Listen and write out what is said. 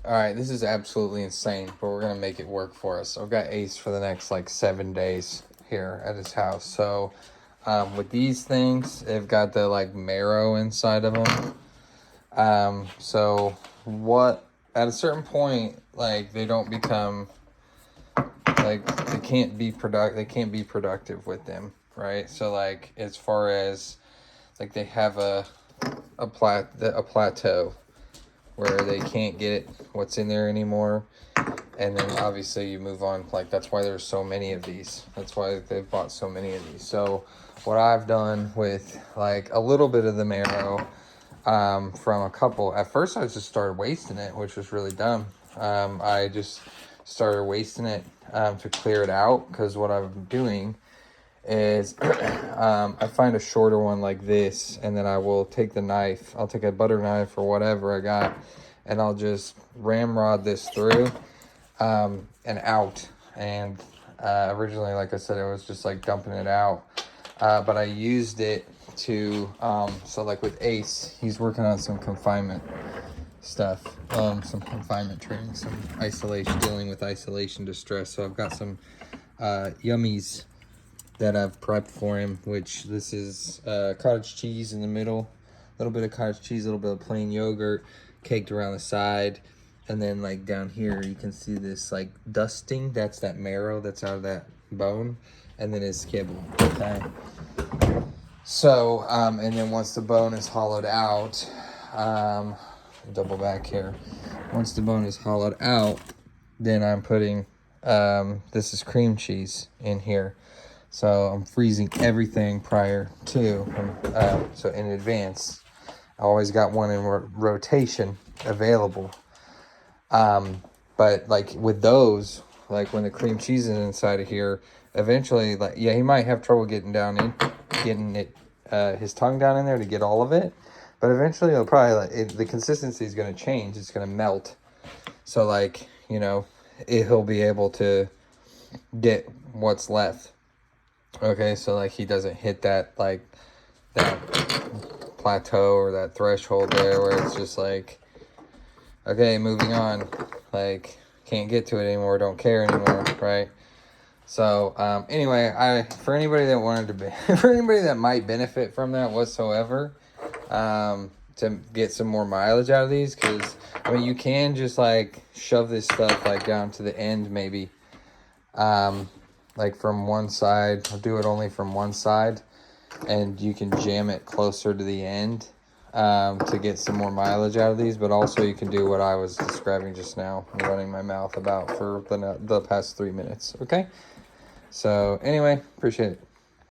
All right, this is absolutely insane, but we're gonna make it work for us. I've got Ace for the next like 7 days here at his house. So, with these things, they've got the like marrow inside of them. So what at a certain point, like they don't become like they can't be productive with them, right? So like as far as like they have a plateau where they can't get what's in there anymore, and then obviously you move on. Like that's why there's so many of these. That's why they've bought so many of these. So what I've done with like a little bit of the marrow, from a couple, at first I just started wasting it, which was really dumb. I just started wasting it to clear it out, because what I'm doing is I find a shorter one like this, and then I will take the knife, I'll take a butter knife or whatever I got, and I'll just ramrod this through and out. And originally, like I said, it was just like dumping it out, but I used it to so like with Ace, he's working on some confinement stuff, some confinement training, some isolation, dealing with isolation distress. So I've got some yummies that I've prepped for him, which this is cottage cheese in the middle, a little bit of cottage cheese, a little bit of plain yogurt caked around the side, and then like down here you can see this like dusting, that's that marrow that's out of that bone, and then his kibble. Okay, so and then once the bone is hollowed out, double back here, once the bone is hollowed out, then I'm putting this is cream cheese in here. So I'm freezing everything prior to, so in advance. I always got one in rotation available. But like with those, like when the cream cheese is inside of here, eventually, like, yeah, he might have trouble getting his tongue down in there to get all of it. But eventually it'll probably, the consistency is going to change. It's going to melt. So like, you know, he'll be able to get what's left. Okay, so like he doesn't hit that like that plateau or that threshold there where it's just like, okay, moving on, like can't get to it anymore, don't care anymore, right? So anyway, for anybody that wanted to be for anybody that might benefit from that whatsoever, to get some more mileage out of these, because I mean you can just like shove this stuff like down to the end maybe, like from one side. I'll do it only from one side, and you can jam it closer to the end to get some more mileage out of these. But also you can do what I was describing just now, running my mouth about for the past 3 minutes. Okay, so anyway, appreciate it.